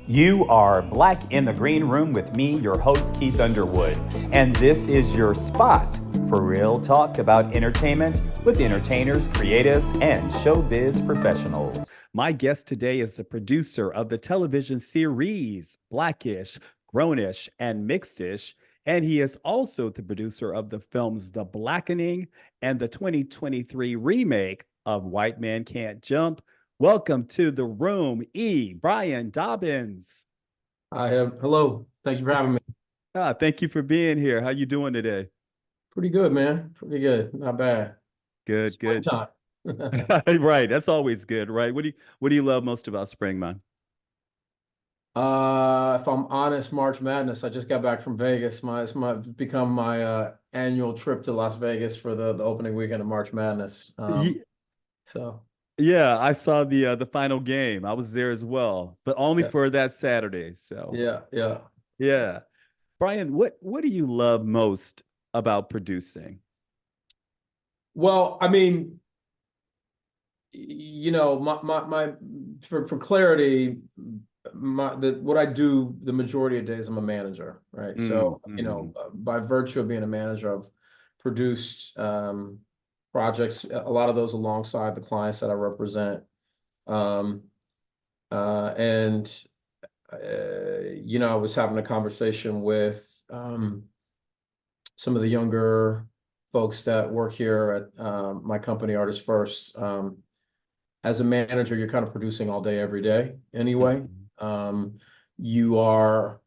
You are Black in the Green Room with me, your host, Keith Underwood. And this is your spot for real talk about entertainment with entertainers, creatives, and showbiz professionals. My guest today is the producer of the television series Blackish, Grownish, and Mixedish. And he is also the producer of the films The Blackening and the 2023 remake of White Man Can't Jump. Welcome to the room, EBrianDobbins. Hello. Thank you for having me. Thank you for being here. How you doing today? Pretty good, man. Pretty good. Not bad. Good, good. Springtime. Right. That's always good, right? What do you love most about spring, man? If I'm honest, March Madness. I just got back from Vegas. Become my annual trip to Las Vegas for the opening weekend of March Madness. Ye- So Yeah, I saw the final game. I was there as well, but only yeah, for that Saturday. So yeah. yeah. Brian, what do you love most about producing? Well, I mean, you know, my for clarity, what I do the majority of days, I'm a manager, right? So, Mhm. by virtue of being a manager, I've produced projects, a lot of those alongside the clients that I represent. Um, and I was having a conversation with some of the younger folks that work here at my company, Artist First. As a manager, you're kind of producing all day, every day anyway. Mhm. You are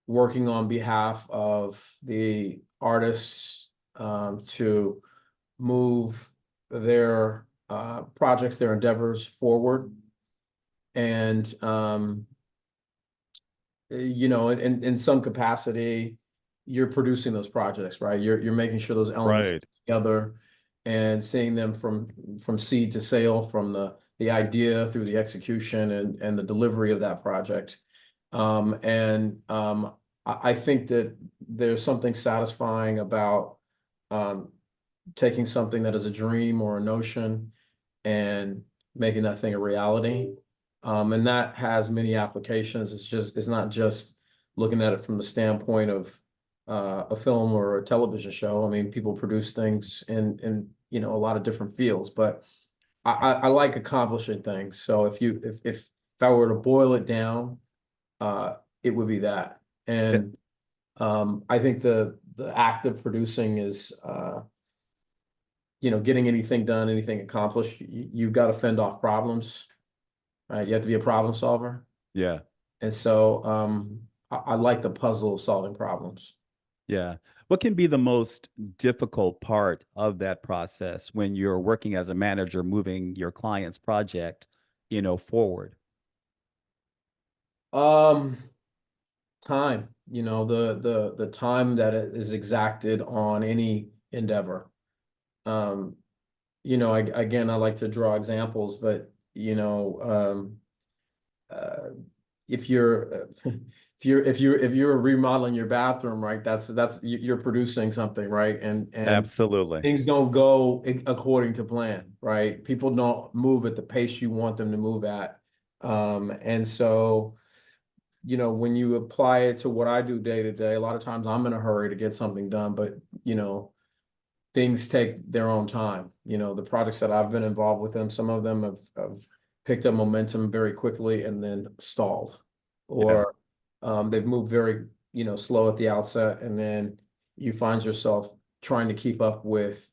working on behalf of the artists to move their projects, their endeavors forward. And, in some capacity, you're producing those projects, right? You're making sure those elements Right. together and seeing them from seed to sale, from the idea through the execution and the delivery of that project. I think that there's something satisfying about um, taking something that is a dream or a notion and making that thing a reality. And that has many applications. It's not just looking at it from the standpoint of a film or a television show. I mean, people produce things in a lot of different fields, but I like accomplishing things. So if I were to boil it down, it would be that. Yeah. And I think the act of producing is getting anything done, anything accomplished. You've got to fend off problems, right? You have to be a problem solver. Yeah. And so I like the puzzle of solving problems. Yeah. What can be the most difficult part of that process when you're working as a manager, moving your client's project, forward? Um, Time, the time that is exacted on any endeavor. Um, again, I like to draw examples, but uh, if you're if you're remodeling your bathroom, right, you're producing something, right? And Absolutely. things don't go according to plan, right? People don't move at the pace you want them to move at. And so, when you apply it to what I do day to day, a lot of times I'm in a hurry to get something done, but things take their own time. The projects that I've been involved with them, some of them have picked up momentum very quickly and then stalled, Yeah. or they've moved very, slow at the outset, and then you find yourself trying to keep up with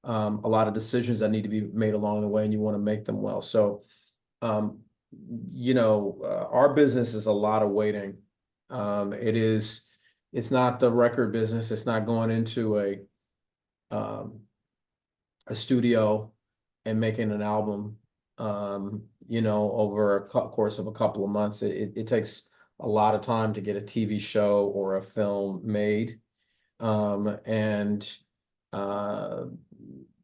a lot of decisions that need to be made along the way, and you want to make them well. So, um, our business is a lot of waiting. It's not the record business. It's not going into um, a studio and making an album, over a course of a couple of months. It takes a lot of time to get a TV show or a film made. And uh,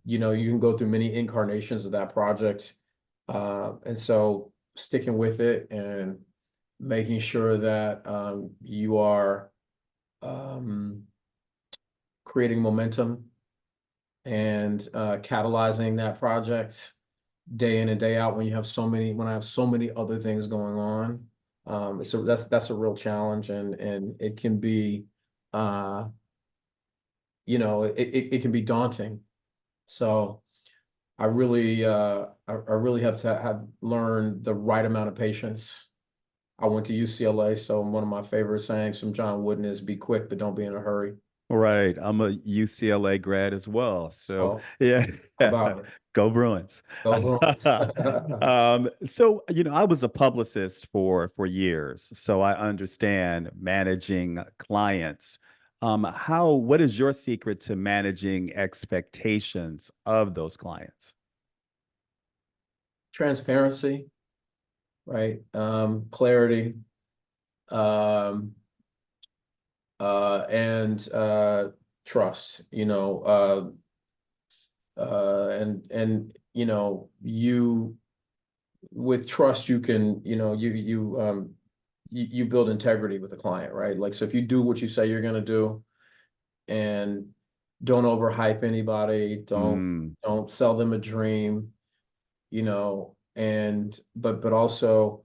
you can go through many incarnations of that project. And so sticking with it and making sure that you are um, creating momentum and catalyzing that project day in and day out when I have so many other things going on. So that's a real challenge, and it can be, it can be daunting. So I really have to have learned the right amount of patience. I went to UCLA, so one of my favorite sayings from John Wooden is "Be quick, but don't be in a hurry." Right. I'm a UCLA grad as well. So Oh, yeah. how about it? Go Bruins. Go Bruins. So I was a publicist for years, so I understand managing clients. What is your secret to managing expectations of those clients? Transparency, right? Clarity, um, and trust. And you with trust, you can, you build integrity with the client, right? Like, so if you do what you say you're going to do, and don't overhype anybody, Mm, don't sell them a dream, and but also,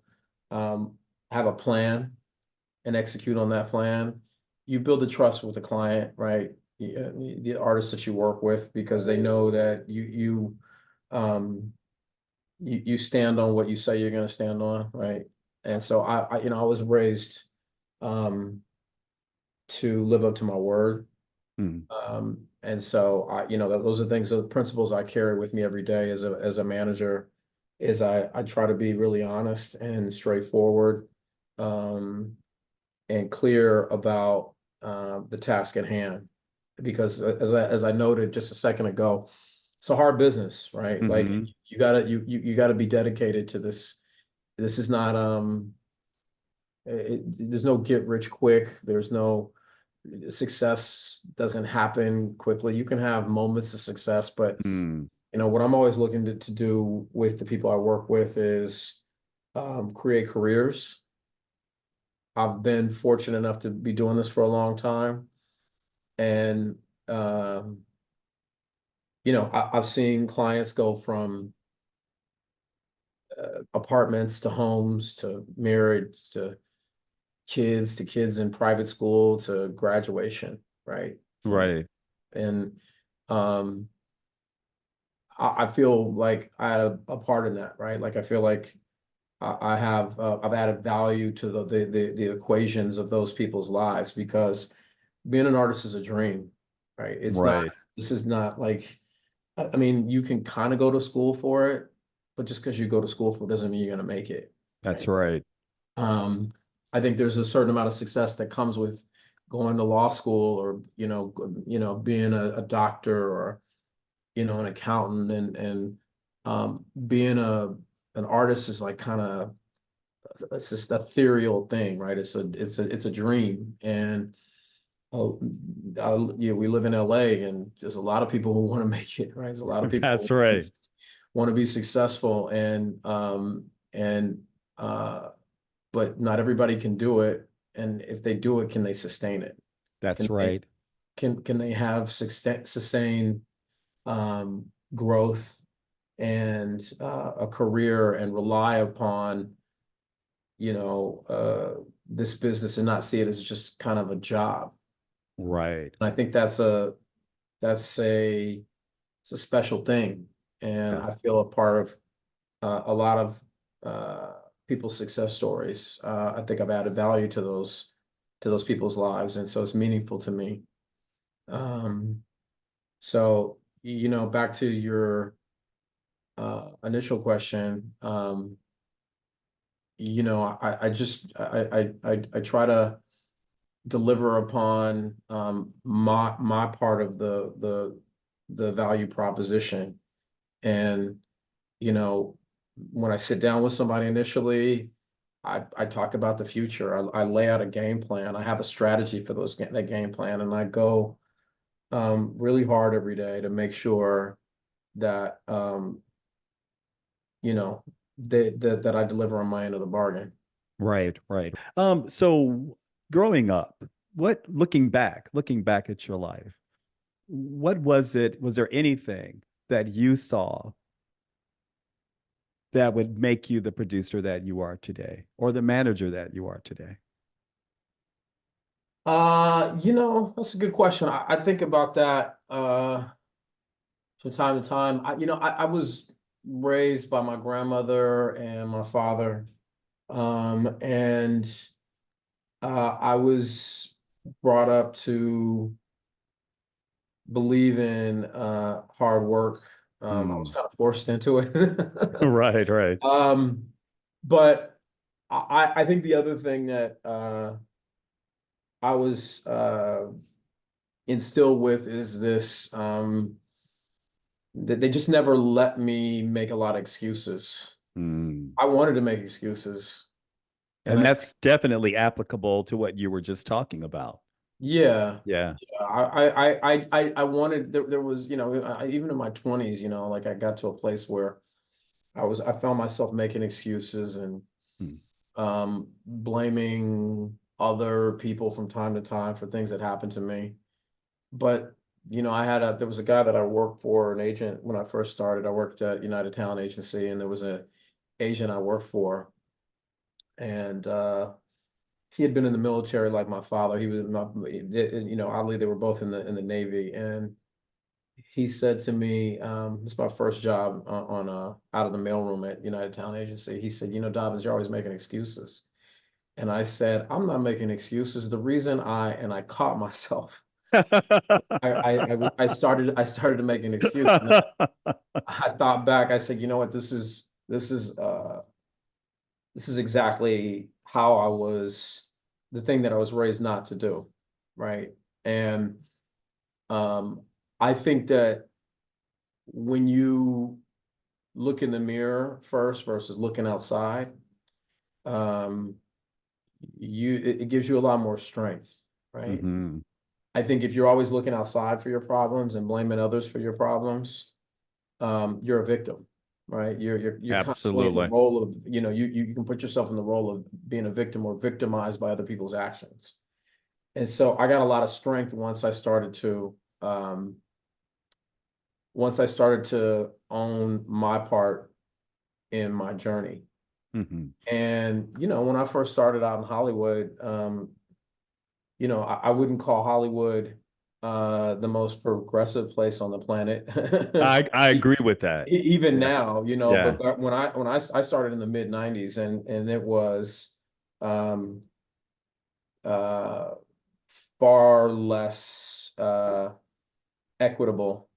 um, have a plan and execute on that plan. You build the trust with the client, right? The artists that you work with, because they know that um, you stand on what you say you're going to stand on, right? And so I was raised, um, to live up to my word. mm. And so those are things, those principles I carry with me every day as a manager, is I try to be really honest and straightforward, um, and clear about, the task at hand. Because as I noted just a second ago, it's a hard business, right? Like, Hmm. you gotta be dedicated to this. This is not, there's no get rich quick. There's no success doesn't happen quickly. You can have moments of success, but Mm. what I'm always looking to do with the people I work with is, create careers. I've been fortunate enough to be doing this for a long time. And, um, I've seen clients go from, apartments to homes to marriage to kids in private school to graduation, right? Right. And, um, I feel like I had a part in that, right? Like, I feel like I've added value to the equations of those people's lives, because being an artist is a dream, right? Right. This is not like, I mean, you can kind of go to school for it, but just because you go to school for it doesn't mean you're going to make it, That's right? right. Um, I think there's a certain amount of success that comes with going to law school, or, being a doctor, or, an accountant, and being an artist is like kind of, it's just a ethereal thing, right? It's a dream. And, oh, yeah, we live in LA, and there's a lot of people who want to make it, right? There's a lot of people That's who right. want to be successful, and but not everybody can do it. And if they do it, can they sustain it? That's Can they right. can they have sustained, growth, and, a career, and rely upon, this business, and not see it as just kind of a job? Right. And I think that's it's a special thing, and Yeah. I feel a part of, a lot of, uh, people's success stories. I think I've added value to those people's lives, and so it's meaningful to me. Um, so, back to your, initial question. I try to deliver upon, my part of the value proposition. And, you know, when I sit down with somebody initially, I talk about the future. I lay out a game plan. I have a strategy for that game plan, and I go, really hard every day to make sure that, you know, that I deliver on my end of the bargain. Right. Right. So growing up, looking back at your life, what was it? Was there anything that you saw that would make you the producer that you are today, or the manager that you are today? That's a good question. I think about that from time to time. I was raised by my grandmother and my father. And I was brought up to believe in hard work. I was Mm. kind of forced into it. Right, right. Um, but I think the other thing that I was instilled with is this that they just never let me make a lot of excuses. Mm. I wanted to make excuses. And And I that's definitely applicable to what you were just talking about. Yeah, Yeah. yeah. I wanted there was, even in my 20s, like I got to a place where I found myself making excuses and Mm. blaming other people from time to time for things that happened to me. But, there was a guy that I worked for, an agent when I first started. I worked at United Talent Agency, and there was a agent I worked for, and he had been in the military like my father. He was my, oddly, they were both in the Navy. And he said to me, this is my first job on out of the mailroom at United Talent Agency. He said, Dobbins, you're always making excuses. And I said, I'm not making excuses. The reason and I caught myself. I started to make an excuse. And I thought back, I said, you know what, this is exactly how the thing that I was raised not to do, right? And um, I think that when you look in the mirror first versus looking outside, um, it gives you a lot more strength, right? Hmm. I think if you're always looking outside for your problems and blaming others for your problems, you're a victim, right? You're constantly in the Absolutely. role of, you can put yourself in the role of being a victim or victimized by other people's actions. And so I got a lot of strength once I started to own my part in my journey. Hmm. And, when I first started out in Hollywood, I wouldn't call Hollywood the most progressive place on the planet. I agree with that. Even Yeah. now, Yeah. but when I started in the mid 90s, and it was um uh far less equitable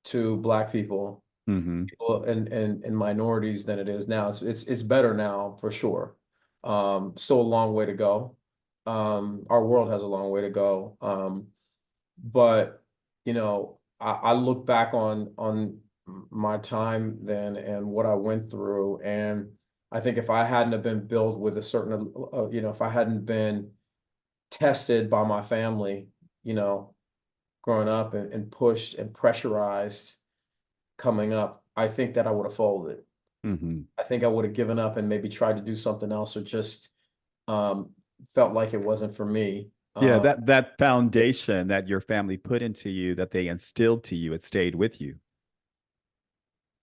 to Black people, Hmm. and minorities than it is now. It's better now for sure. Still a long way to go. Our world has a long way to go. But I look back on my time then and what I went through, and I think if I hadn't have been built with a certain, if I hadn't been tested by my family, you know, growing up and pushed and pressurized coming up, I think that I would have folded. Hmm. I think I would have given up and maybe tried to do something else, or just um, felt like it wasn't for me. Yeah, that foundation that your family put into you, that they instilled to you, it stayed with you.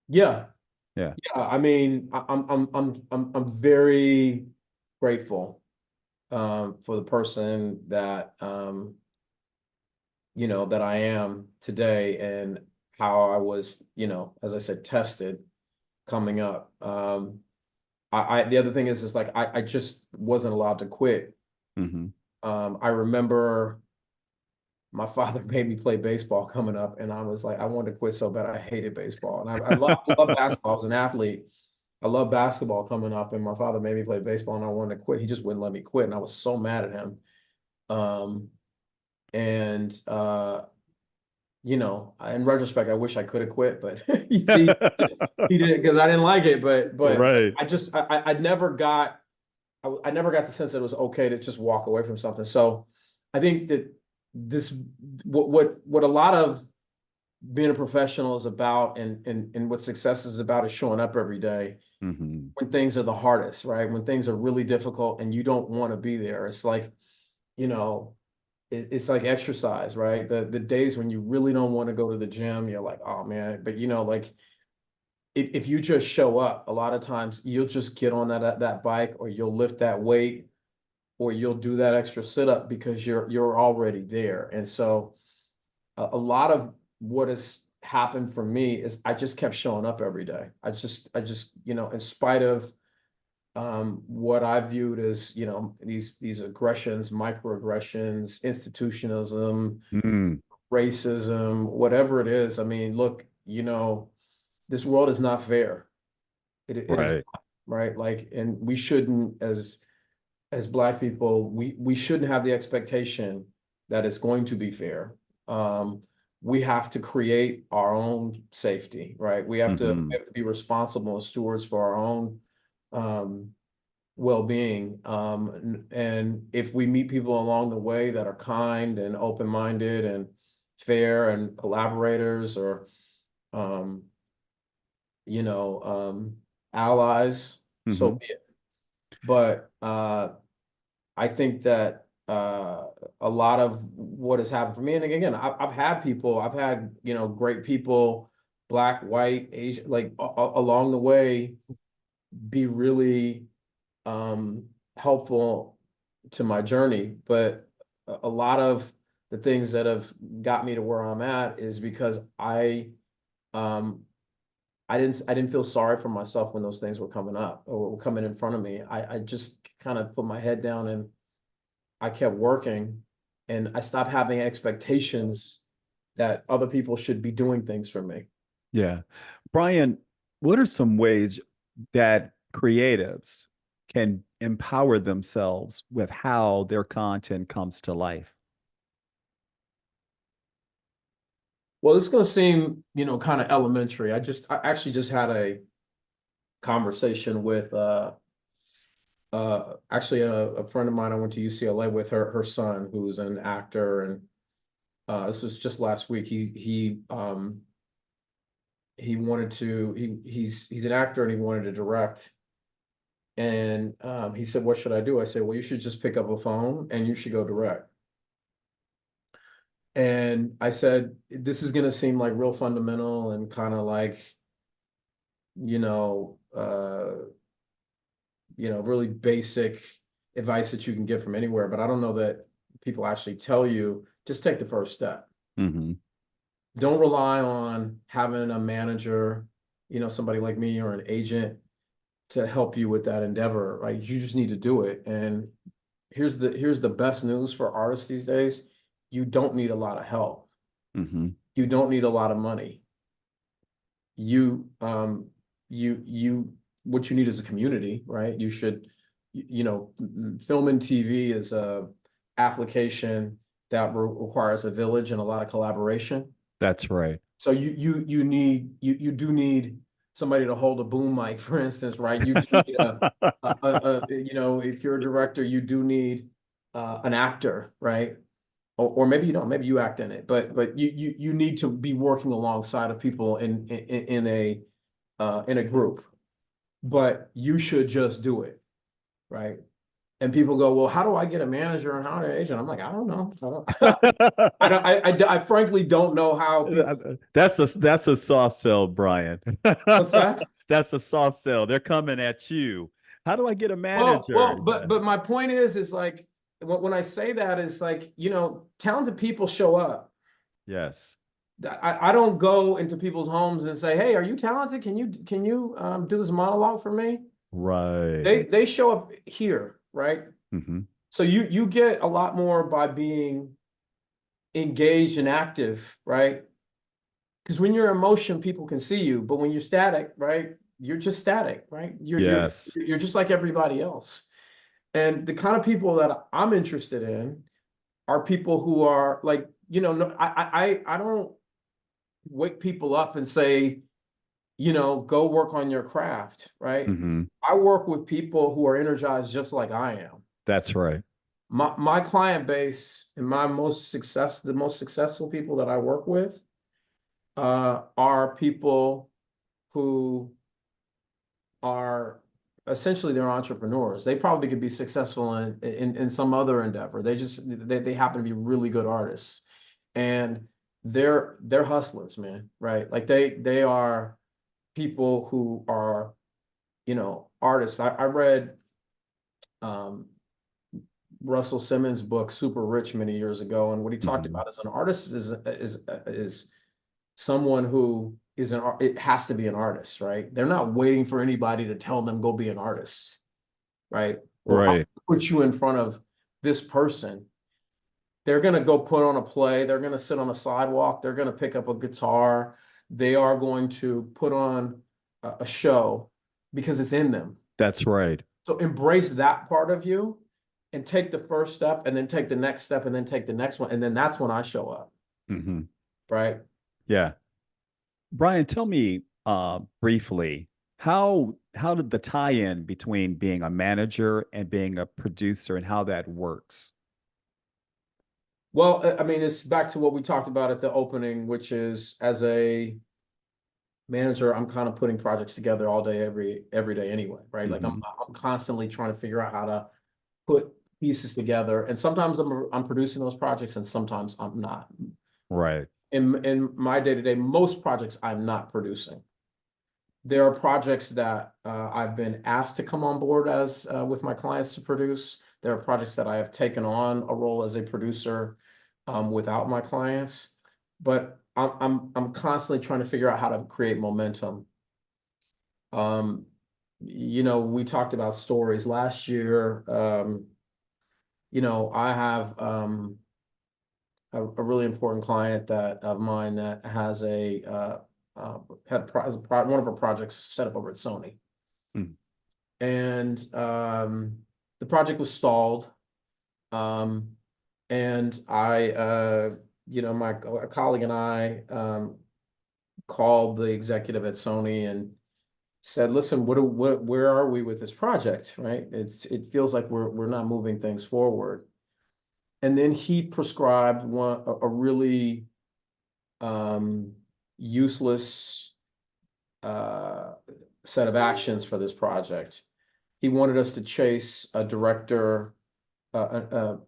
Yeah, Yeah. yeah. I mean, I'm very grateful for the person that that I am today, and how I was, as I said, tested coming up. The other thing is like I just wasn't allowed to quit. Hmm. I remember my father made me play baseball coming up, and I was like, I wanted to quit so bad. I hated baseball, and I love basketball. I was an athlete. I love basketball coming up, and my father made me play baseball, and I wanted to quit. He just wouldn't let me quit, and I was so mad at him. Um, and in retrospect, I wish I could have quit, but he did it because I didn't like it. But Right. I never got I never got the sense that it was okay to just walk away from something. So I think that this what a lot of being a professional is about, and what success is about, is showing up every day Hmm. when things are the hardest, right? When things are really difficult and you don't want to be there. It's like, you know, it's like exercise, right? The days when you really don't want to go to the gym, you're like, oh man, but like if you just show up, a lot of times you'll just get on that bike, or you'll lift that weight, or you'll do that extra sit-up because you're already there. And so a lot of what has happened for me is I just kept showing up every day. I just, in spite of what I viewed as, these aggressions, microaggressions, institutionalism, Mm, racism, whatever it is. I mean, look, this world is not fair. It is right. not, right? Like, and we shouldn't, as Black people, we shouldn't have the expectation that it's going to be fair. We have to create our own safety, right? We have to be responsible and stewards for our own well-being. And if we meet people along the way that are kind and open-minded and fair and collaborators, or allies, so be it. But I think that a lot of what has happened for me, and again, I've had great people, Black, white, Asian, like along the way, be really helpful to my journey. But a lot of the things that have got me to where I'm at is because I didn't feel sorry for myself when those things were coming up or were coming in front of me. I just kind of put my head down and I kept working, and I stopped having expectations that other people should be doing things for me. Yeah. Brian, what are some ways that creatives can empower themselves with how their content comes to life? Well, it's going to seem, kind of elementary. I actually just had a conversation with actually a friend of mine. I went to UCLA with, her son, who's an actor, and this was just last week. He wanted to, he's an actor, and he wanted to direct. And he said, "What should I do?" I said, "Well, you should just pick up a phone and you should go direct." And I said, "This is going to seem like real fundamental and kind of like, you know, uh, really basic advice that you can get from anywhere. But I don't know that people actually tell you, just take the first step. Mm-hmm. Don't rely on having a manager, somebody like me, or an agent to help you with that endeavor, right? You just need to do it." And here's the best news for artists these days. You don't need a lot of help. Mm-hmm. You don't need a lot of money. You what you need is a community, right? You should, film and TV is a application that requires a village and a lot of collaboration. That's right. So you do need somebody to hold a boom mic, for instance, right? You do need if you're a director, you do need an actor, right? Or maybe you don't, maybe you act in it, but you need to be working alongside of people in a group. But you should just do it, right? And people go, "Well, how do I get a manager and how to agent?" I'm like, I don't know. I frankly don't know how people. That's a soft sell, Brian. What's that? That's a soft sell. They're coming at you. How do I get a Well, manager? but my point is like, when I say that, is like, talented people show up. Yes. I don't go into people's homes and say, "Hey, are you talented? Can you do this monologue for me?" Right. They show up here, right? Mm-hmm. So you get a lot more by being engaged and active, right? Because when you're in motion, people can see you, but when you're static, right? You're just static, right? Yes. You're just like everybody else. And the kind of people that I'm interested in are people who are like, no, I don't wake people up and say, go work on your craft, right? Mm-hmm. I work with people who are energized just like I am. That's right. My client base and the most successful people that I work with are people who are essentially, they're entrepreneurs. They probably could be successful in some other endeavor. They happen to be really good artists, and they're hustlers, man, right? Like they are people who are, artists. I read Russell Simmons' book Super Rich many years ago, and what he talked about as an artist is someone who is it has to be an artist, right? They're not waiting for anybody to tell them go be an artist, right? Well, I'll Right. put you in front of this person. They're going to go put on a play. They're going to sit on a sidewalk. They're going to pick up a guitar. They are going to put on a show because it's in them. That's right. So embrace that part of you and take the first step and then take the next step and then take the next one. And then that's when I show up. Right. Yeah. Brian, tell me briefly, how did the tie-in between being a manager and being a producer and how that works? Well, I mean, it's back to what we talked about at the opening, which is as a manager, I'm kind of putting projects together all day, every day anyway, right? Like I'm constantly trying to figure out how to put pieces together. And sometimes I'm producing those projects and sometimes I'm not. Right. In my day-to-day, most projects I'm not producing. There are projects that I've been asked to come on board as with my clients to produce. There are projects that I have taken on a role as a producer without my clients, but I'm constantly trying to figure out how to create momentum. We talked about stories last year. I have a really important client of mine that has had one of our projects set up over at Sony. And the project was stalled. And I, my colleague and I called the executive at Sony and said, listen, where are we with this project, right? It feels like we're not moving things forward. And then he prescribed a really useless set of actions for this project. He wanted us to chase a director, I'm not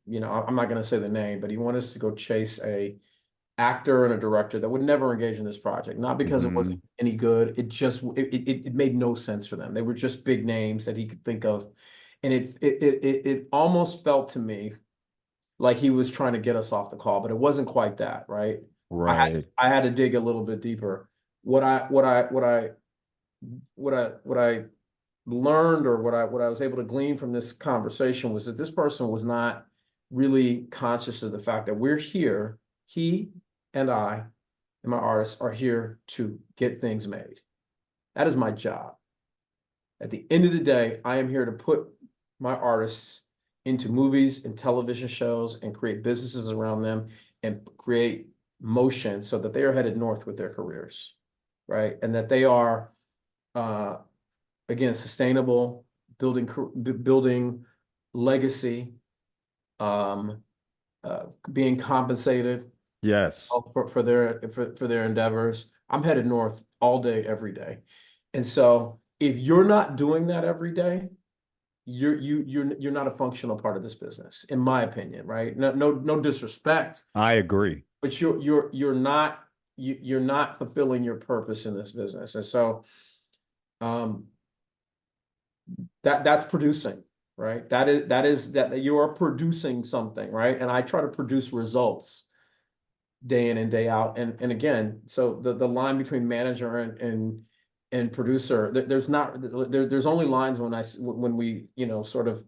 going to say the name, but he wanted us to go chase a actor and a director that would never engage in this project, not because it wasn't any good. It made no sense for them. They were just big names that he could think of. And it almost felt to me like he was trying to get us off the call, but it wasn't quite that, right? Right. I had to dig a little bit deeper. What I learned, or what I was able to glean from this conversation, was that this person was not really conscious of the fact that we're here. He and I and my artists are here to get things made. That is my job. At the end of the day, I am here to put my artists into movies and television shows and create businesses around them and create motion so that they are headed north with their careers, right? And that they are, again, sustainable, building legacy, being compensated. Yes. For their endeavors. I'm headed north all day, every day. And so if you're not doing that every day, you're not a functional part of this business, in my opinion, right? No disrespect. I agree. But you're not fulfilling your purpose in this business. And so that's producing, right? That you are producing something, right? And I try to produce results day in and day out. And again, so the line between manager and producer, there's only lines when we sort of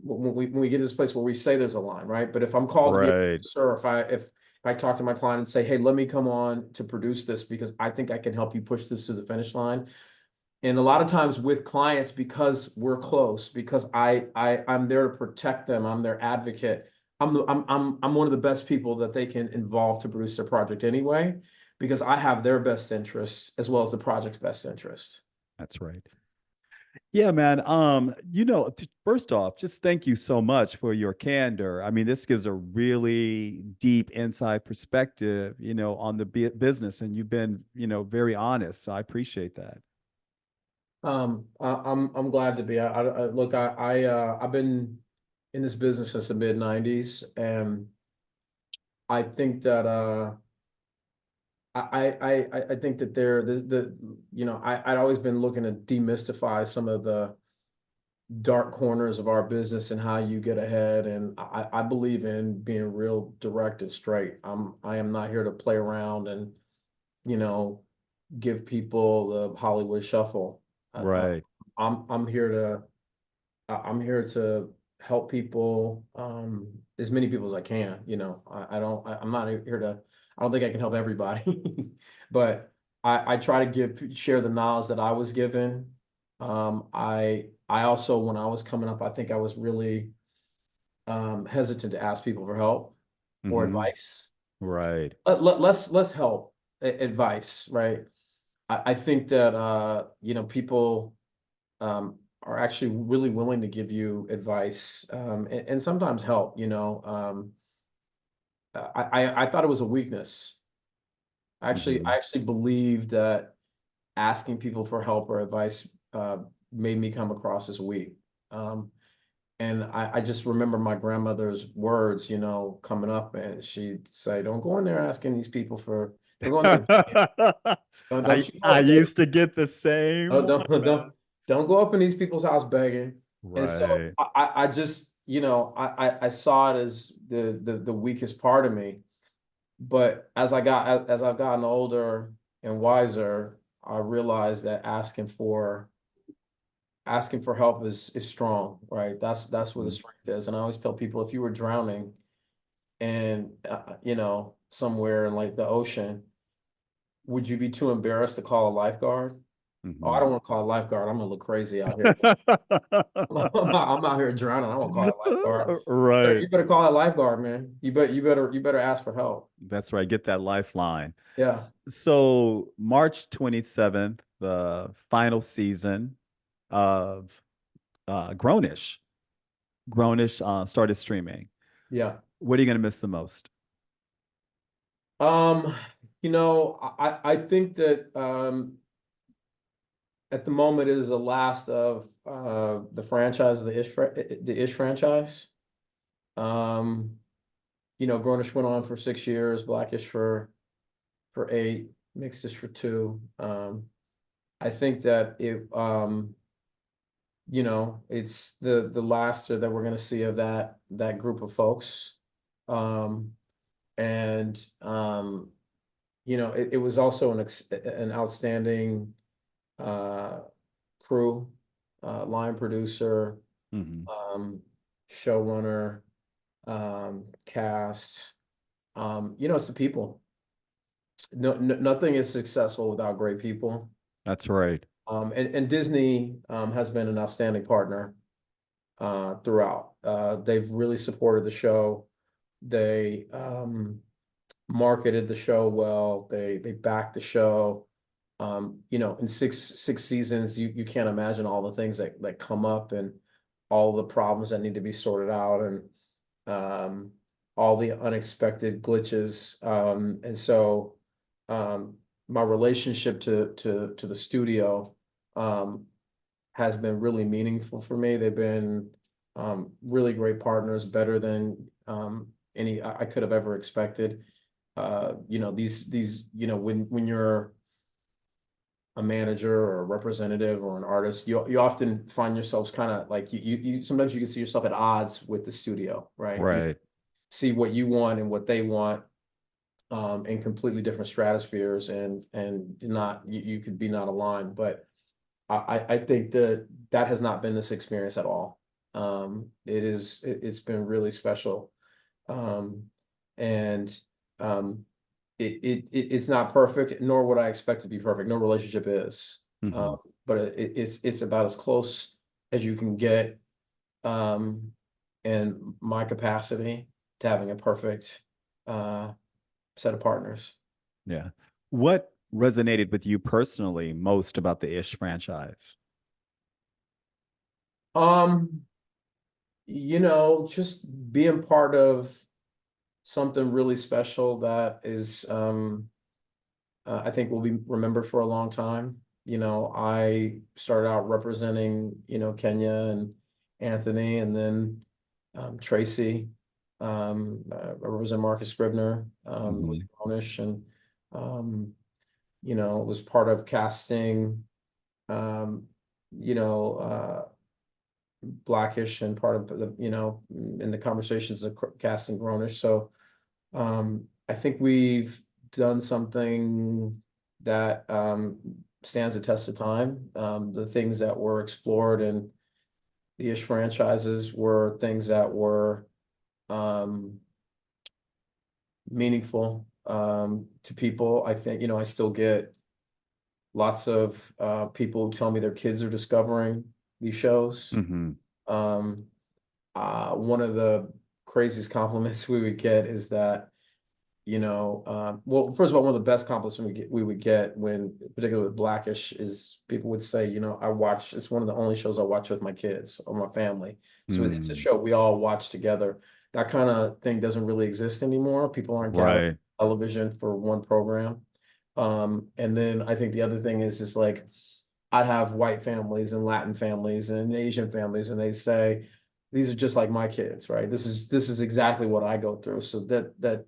when we get to this place where we say there's a line, right? But if I'm called to be a producer, if I talk to my client and say, hey, let me come on to produce this because I think I can help you push this to the finish line. And a lot of times with clients, because we're close, because I'm there to protect them, I'm their advocate. I'm one of the best people that they can involve to produce their project anyway, because I have their best interests as well as the project's best interest. That's right. Yeah, man. First off, just thank you so much for your candor. I mean, this gives a really deep inside perspective, on the business, and you've been, very honest. So I appreciate that. I'm glad to be. Look, I've been in this business since the mid-90s, and I think that I think that I'd always been looking to demystify some of the dark corners of our business and how you get ahead. And I believe in being real direct and straight. I am not here to play around and, you know, give people the Hollywood shuffle. Right. I'm here to help people, as many people as I can. I'm not here to. I don't think I can help everybody, but I try to share the knowledge that I was given. I also, when I was coming up, I think I was really hesitant to ask people for help or Hmm. advice. Right. Let's help advice, right? I think that people are actually really willing to give you advice, and sometimes help. I thought it was a weakness. Hmm. I actually believed that asking people for help or advice made me come across as weak. Um, and I just remember my grandmother's words, coming up, and she'd say, "Don't go in there asking these people for, don't go in there begging. Don't you go I up there, used to get the same don't, one, don't, don't, man. don't go up in these people's house begging." And so Right. I just, I saw it as the weakest part of me. But as I've gotten older and wiser, I realized that asking for help is strong, right? That's where the Mhm. strength is. And I always tell people, if you were drowning and somewhere in like the ocean, would you be too embarrassed to call a lifeguard? Oh, I Mhm. don't want to call a lifeguard. I'm gonna look crazy out here. I'm out here drowning. I won't call a lifeguard. Right. You better call a lifeguard, man. You better ask for help. That's right. Get that lifeline. Yeah, So March 27th, the final season of Grownish. Grownish started streaming. yeah. What are you going to miss the most? Um, I think that at the moment it is the last of the franchise, the Ish franchise. Um, Grownish went on for 6 years, Blackish for 8, Mixedish for 2. I think that it's the last that we're gonna see of that group of folks. Um, and it was also an outstanding uh, crew, line producer, Hmm. um, showrunner, cast. It's the people. No, nothing is successful without great people. That's right. And Disney has been an outstanding partner throughout. They've really supported the show. They marketed the show well. They backed the show. In six seasons, you can't imagine all the things that come up and all the problems that need to be sorted out and um, all the unexpected glitches. And so um, my relationship to the studio um, has been really meaningful for me. They've been really great partners, better than any I could have ever expected. These when you're a manager or a representative or an artist, you often find yourselves kind of like you sometimes you can see yourself at odds with the studio, right? You Right. see what you want and what they want in completely different stratospheres, and not you could be not aligned. But I think that has not been this experience at all. It's been really special. Um, and um, it's not perfect, nor would I expect to be perfect. No relationship is. Hmm. But it's about as close as you can get um, in my capacity to having a perfect uh, set of partners. Yeah. What resonated with you personally most about the Ish franchise? Um, just being part of something really special that is I think will be remembered for a long time. I started out representing, Kenya and Anthony, and then Tracy. I represent Marcus Scribner with Hmm. Cornish, and Was part of casting, um, Blackish, and part of the, in the conversations of casting Grownish. So I think we've done something that stands the test of time. The things that were explored in the Ish franchises were things that were meaningful to people. I think, I still get lots of people who tell me their kids are discovering these shows. Mm-hmm. One of the craziest compliments we would get is that, well, first of all, one of the best compliments we would get when, particularly with Blackish, is people would say, it's one of the only shows I watch with my kids or my family. So it's a show we all watch together. That kind of thing doesn't really exist anymore. People aren't gathering Right. television for one program. And then I think the other thing is like, I'd have white families and Latin families and Asian families, and they say, these are just like my kids, right? This is exactly what I go through. So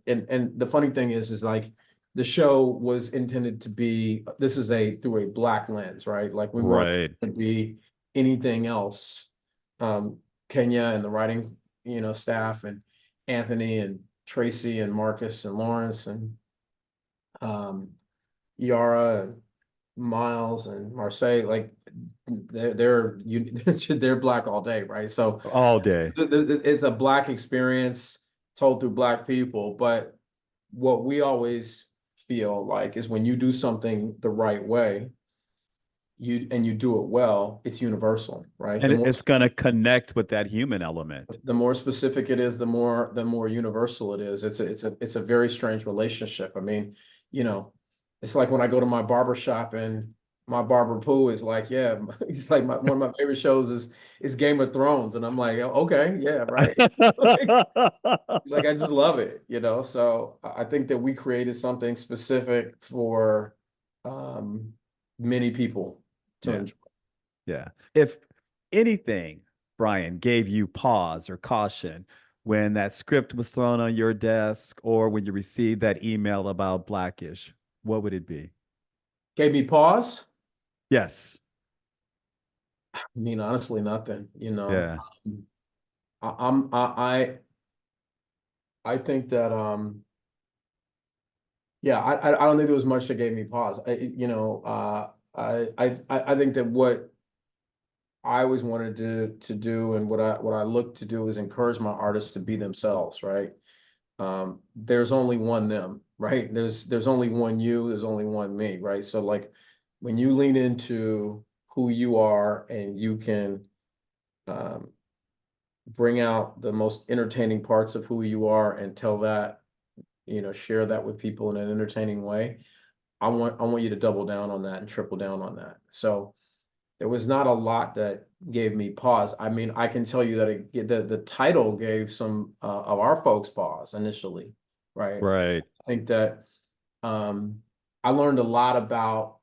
and the funny thing is like the show was intended to be, this is through a Black lens, right? Like we weren't Right. going to be anything else. Kenya and the writing, staff, and Anthony and Tracy and Marcus and Lawrence and Yara and Miles and Marseille, like they're Black all day, right? So All day. it's a Black experience told through Black people. But what we always feel like is when you do something the right way, you do it well, it's universal, right? And it's going to connect with that human element. The more specific it is, the more universal it is. It's a very strange relationship. I mean, it's like when I go to my barber shop and my barber Pooh is like, yeah, he's like one of my favorite shows is Game of Thrones, and I'm like, oh, okay, yeah, right. It's like I just love it, So I think that we created something specific for many people to Yeah. enjoy. Yeah. If anything, Brian, gave you pause or caution when that script was thrown on your desk or when you received that email about Blackish, what would it be? Gave me pause. Yes. I mean, honestly, nothing. Yeah. I think that yeah, I don't think there was much that gave me pause. I think that what I always wanted to do, and what I look to do, is encourage my artists to be themselves, right? There's only one them, right? There's only one you, there's only one me, right? So like when you lean into who you are and you can bring out the most entertaining parts of who you are and tell that, share that with people in an entertaining way. I want you to double down on that and triple down on that. So there was not a lot that gave me pause. I mean, I can tell you that the title gave some of our folks pause initially, right? Right. I think that I learned a lot about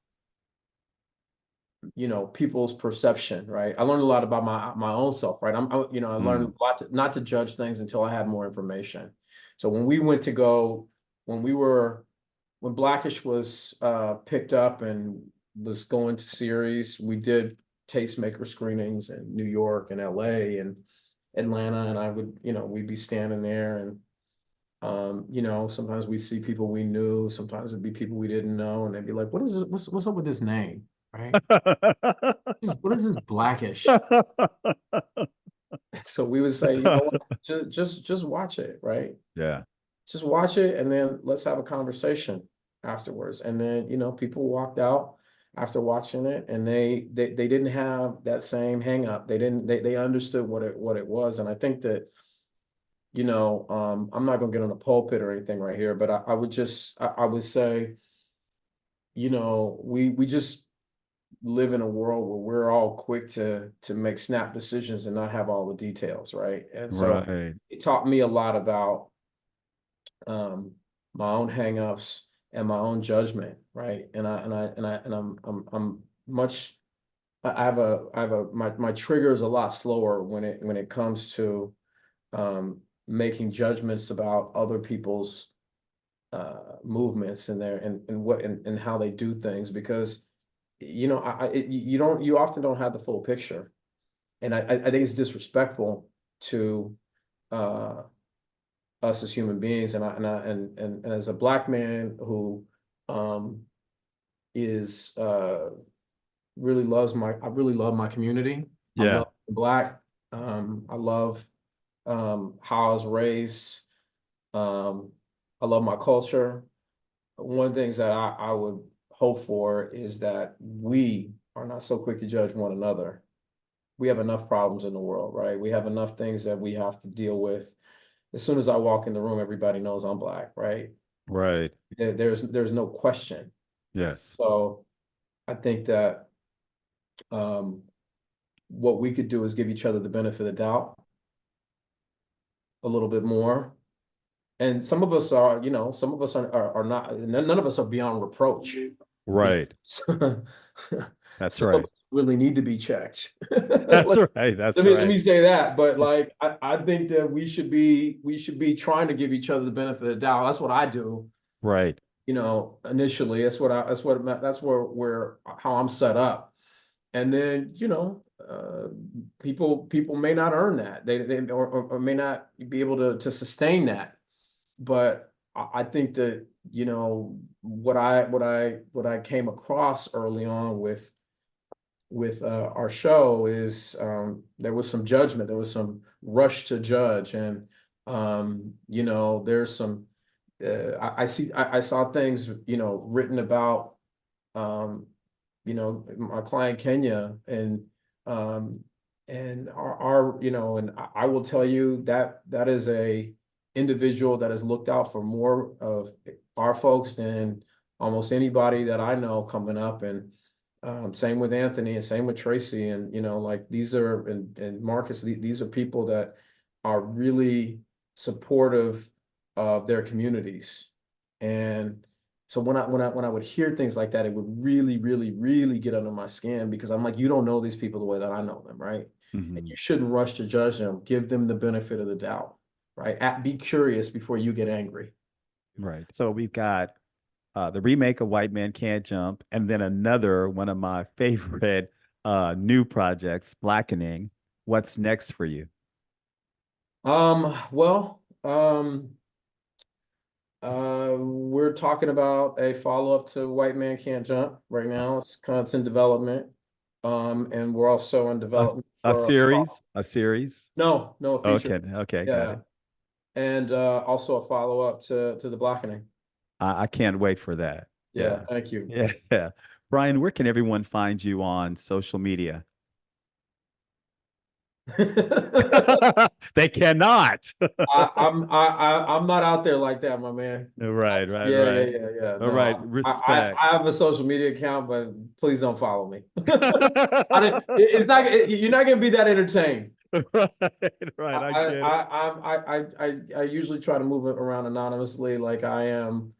people's perception, right? I learned a lot about my own self, right? I learned a lot not to judge things until I had more information. So when we went to go, when Blackish was picked up and was going to series, we did tastemaker screenings in New York and LA and Atlanta, and I would, we'd be standing there, and sometimes we see people we knew, sometimes it'd be people we didn't know, and they'd be like, "What is it? What's up with this name?" Right? What is this Blackish? So we would say, what, just watch it, right? Yeah. Just watch it, and then let's have a conversation afterwards. And then, people walked out after watching it, and they didn't have that same hang up. They understood what it was. And I think that, I'm not gonna get on a pulpit or anything right here, but I would say, we just live in a world where we're all quick to make snap decisions and not have all the details, right? And so Right. it taught me a lot about my own hangups and my own judgment, right? I'm much, I have my trigger is a lot slower when it comes to making judgments about other people's movements and and how they do things, because you often don't have the full picture, and I think it's disrespectful to us as human beings, and as a Black man who is I really love my community. I Yeah. love being Black. I love how I was raised. I love my culture. One of the things that I would hope for is that we are not so quick to judge one another. We have enough problems in the world, right? We have enough things that we have to deal with. As soon as I walk in the room, everybody knows I'm Black, right? Right. There's no question. Yes. So I think that what we could do is give each other the benefit of the doubt a little bit more. And some of us are not, none of us are beyond reproach. Right. That's Some of right. us really need to be checked. That's right. That's Let right. me say that, but like I think that we should be trying to give each other the benefit of the doubt. That's what I do. Right. Initially, that's where how I'm set up. And then, people may not earn that. They or may not be able to sustain that. But I think that, what I came across early on with our show is there was some judgment, there was some rush to judge, and there's some I saw things written about my client Kenya, and our and I will tell you that that is a individual that has looked out for more of our folks than almost anybody that I know coming up. And same with Anthony, and same with Tracy, and like these are and Marcus, these are people that are really supportive of their communities. And so when I would hear things like that, it would really, really, really get under my skin, because I'm like, you don't know these people the way that I know them, right? Mhm. And you shouldn't rush to judge them. Give them the benefit of the doubt, right? Be curious before you get angry. Right. So we've got the remake of White Man Can't Jump, and then another one of my favorite new projects, Blackening. What's next for you? Well, we're talking about a follow-up to White Man Can't Jump right now. It's in development. And we're also in development A for series? A series? no, a feature. Okay. Okay. Got Yeah. it. And also a follow-up to the Blackening. I can't wait for that. Yeah, Yeah. thank you. Yeah. Brian, where can everyone find you on social media? They cannot. I'm not out there like that, my man. Right. Yeah. All No, right. Respect. I have a social media account, but please don't follow me. You're not gonna be that entertained. Right. I get it. I usually try to move it around anonymously, like I am.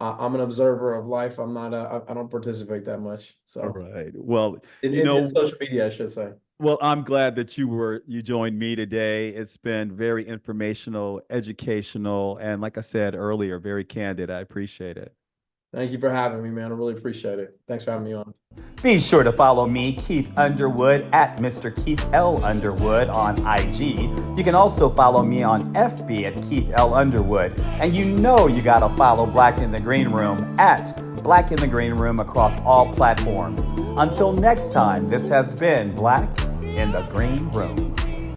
I'm an observer of life. I'm not. I don't participate that much. All So right. Well, in social media, I should say. well, I'm glad that you joined me today. It's been very informational, educational, and like I said earlier, very candid. I appreciate it. Thank you for having me, man. I really appreciate it. Thanks for having me on. Be sure to follow me, Keith Underwood, at Mr. Keith L. Underwood on IG. You can also follow me on FB at Keith L. Underwood. And you gotta follow Black in the Green Room at Black in the Green Room across all platforms. Until next time, this has been Black in the Green Room.